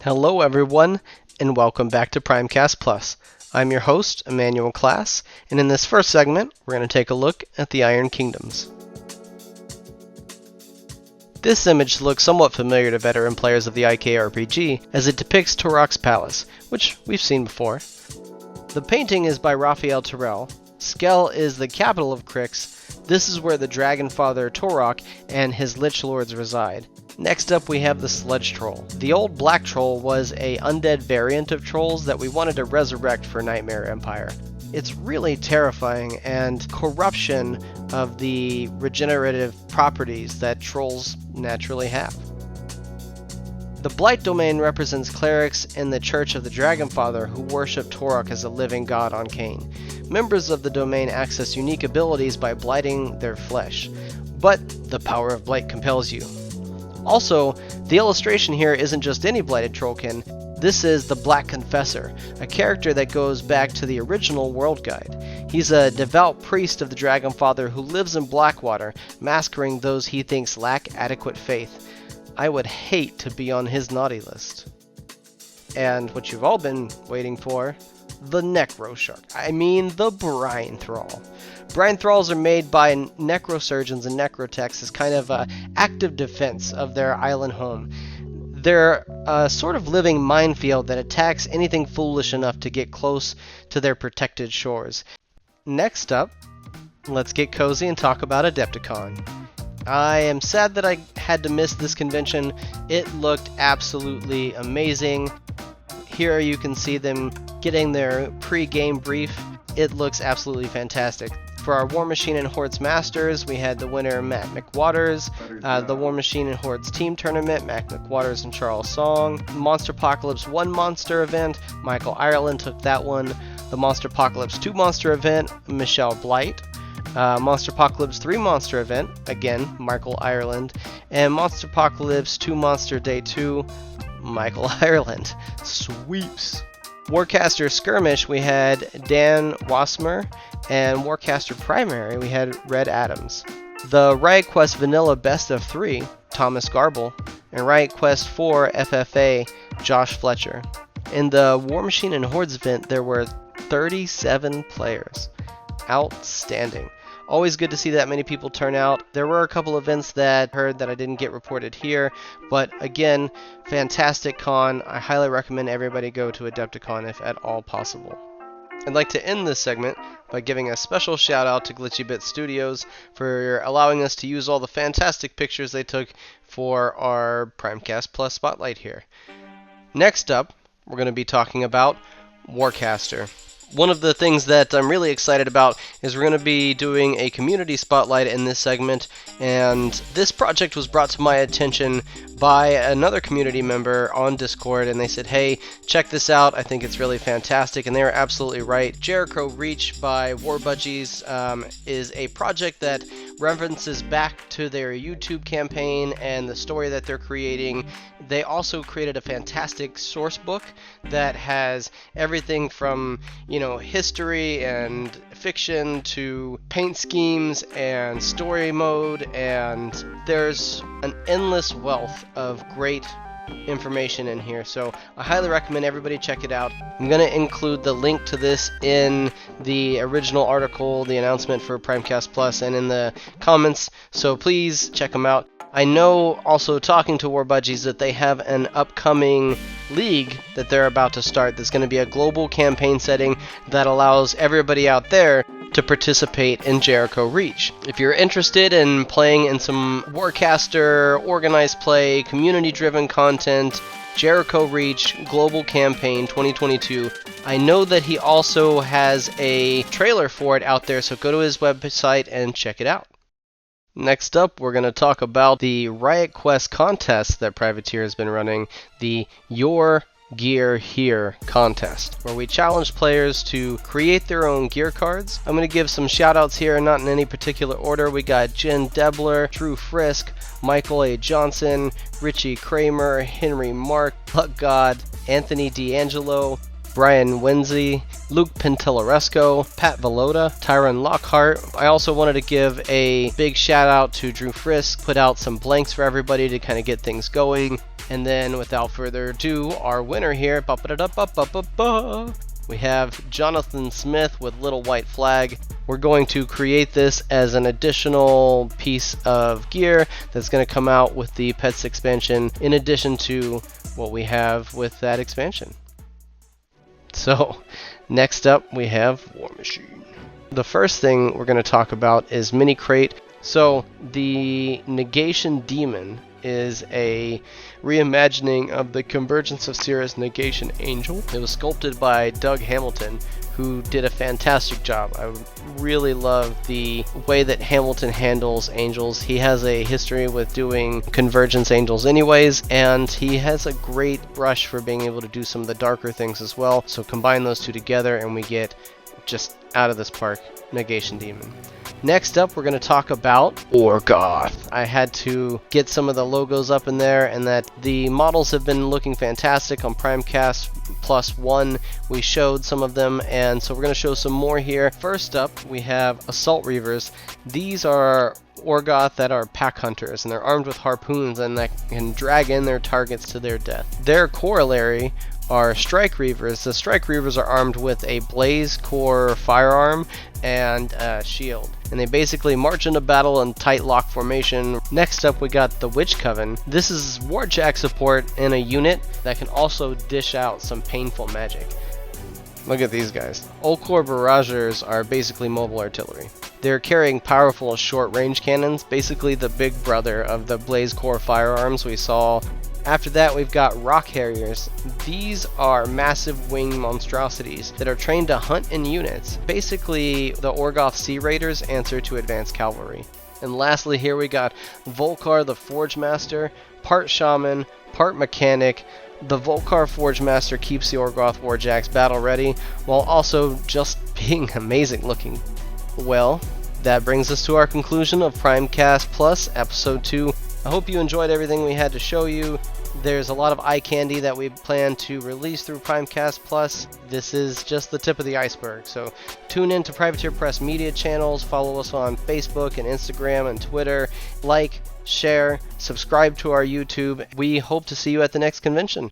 Hello everyone, and welcome back to Primecast Plus. I'm your host, Emanuel Class, and in this first segment, we're going to take a look at the Iron Kingdoms. This image looks somewhat familiar to veteran players of the IKRPG, as it depicts Turok's palace, which we've seen before. The painting is by Raphael Terrell. Skell is the capital of Crix. This is where the Dragon Father Turok and his Lich Lords reside. Next up we have the Sledge Troll. The old Black Troll was a undead variant of trolls that we wanted to resurrect for Nightmare Empire. It's really terrifying and corruption of the regenerative properties that trolls naturally have. The Blight domain represents clerics in the Church of the Dragonfather who worship Turok as a living god on Cain. Members of the domain access unique abilities by blighting their flesh, but the power of blight compels you. Also, the illustration here isn't just any blighted trollkin. This is the Black Confessor, a character that goes back to the original World Guide. He's a devout priest of the Dragonfather who lives in Blackwater, massacring those he thinks lack adequate faith. I would hate to be on his naughty list. And what you've all been waiting for, the Necro Shark. I mean the Brine Thrall. Brine Thralls are made by necrosurgeons and necrotechs as kind of an active defense of their island home. They're a sort of living minefield that attacks anything foolish enough to get close to their protected shores. Next up, let's get cozy and talk about Adepticon. I am sad that I had to miss this convention. It looked absolutely amazing. Here you can see them getting their pre-game brief. It looks absolutely fantastic. For our War Machine and Hordes Masters, we had the winner Matt McWaters, the War Machine and Hordes Team Tournament, Matt McWaters and Charles Song. Monster Apocalypse 1 Monster Event, Michael Ireland took that one. The Monster Apocalypse 2 Monster Event, Michelle Blight. Monster Apocalypse 3 Monster Event, again, Michael Ireland. And Monster Apocalypse 2 Monster Day 2, Michael Ireland. Sweeps! Warcaster Skirmish, we had Dan Wasmer, and Warcaster Primary, we had Red Adams. The Riot Quest Vanilla Best of 3, Thomas Garble, and Riot Quest 4 FFA, Josh Fletcher. In the War Machine and Hordes event, there were 37 players. Outstanding. Always good to see that many people turn out. There were a couple events that I heard that I didn't get reported here, but again, fantastic con. I highly recommend everybody go to Adepticon if at all possible. I'd like to end this segment by giving a special shout out to Glitchy Bit Studios for allowing us to use all the fantastic pictures they took for our Primecast Plus spotlight here. Next up, we're going to be talking about Warcaster. One of the things that I'm really excited about is we're going to be doing a community spotlight in this segment, and this project was brought to my attention by another community member on Discord, and they said, hey, check this out, I think it's really fantastic, and they were absolutely right. Jericho Reach by Warbudgies is a project that references back to their YouTube campaign and the story that they're creating. They also created a fantastic source book that has everything from, history and fiction to paint schemes and story mode, and there's an endless wealth of great information in here, so I highly recommend everybody check it out. I'm going to include the link to this in the original article, the announcement for Primecast Plus, and in the comments, so please check them out. I know, also talking to Warbudgies, that they have an upcoming league that they're about to start that's going to be a global campaign setting that allows everybody out there to participate in Jericho Reach. If you're interested in playing in some Warcaster, organized play, community-driven content, Jericho Reach Global Campaign 2022, I know that he also has a trailer for it out there, so go to his website and check it out. Next up, we're going to talk about the Riot Quest contest that Privateer has been running, the Your Gear Here contest, where we challenge players to create their own gear cards. I'm going to give some shout outs here, not in any particular order. We got Jen Debler, Drew Frisk, Michael A. Johnson, Richie Kramer, Henry Mark, Luck God, Anthony D'Angelo, Brian Wenzy, Luke Pintellaresco, Pat Velota, Tyron Lockhart. I also wanted to give a big shout out to Drew Frisk, put out some blanks for everybody to kind of get things going. And then without further ado, our winner here, we have Jonathan Smith with Little White Flag. We're going to create this as an additional piece of gear that's going to come out with the Pets expansion in addition to what we have with that expansion. So, next up we have War Machine. The first thing we're going to talk about is Mini Crate. So, the Negation Demon is a reimagining of the Convergence of Cirrus Negation Angel. It was sculpted by Doug Hamilton, who did a fantastic job. I really love the way that Hamilton handles angels. He has a history with doing Convergence angels anyways, and he has a great brush for being able to do some of the darker things as well. So combine those two together and we get just out of this park Negation Demon. Next up, we're going to talk about Orgoth. I had to get some of the logos up in there, and that the models have been looking fantastic on Primecast +1. We showed some of them, and so we're going to show some more here. First up, we have Assault Reavers. These are Orgoth that are pack hunters, and they're armed with harpoons and that can drag in their targets to their death. Their corollary are Strike Reavers. The Strike Reavers are armed with a Blaze Core firearm and a shield, and they basically march into battle in tight lock formation. Next up, we got the Witch Coven. This is Warjack support in a unit that can also dish out some painful magic. Look at these guys. Ulcor Barragers are basically mobile artillery. They're carrying powerful short-range cannons, basically the big brother of the Blaze Core firearms we saw. After that, we've got Rock Harriers. These are massive winged monstrosities that are trained to hunt in units. Basically, the Orgoth Sea Raiders answer to advanced cavalry. And lastly, here we got Volkar the Forge Master, part shaman, part mechanic. The Volkar Forge Master keeps the Orgoth Warjacks battle ready, while also just being amazing looking. Well, that brings us to our conclusion of Primecast Plus Episode 2. I hope you enjoyed everything we had to show you. There's a lot of eye candy that we plan to release through Primecast Plus. This is just the tip of the iceberg, so tune in to Privateer Press media channels, follow us on Facebook and Instagram and Twitter, like, share, subscribe to our YouTube. We hope to see you at the next convention.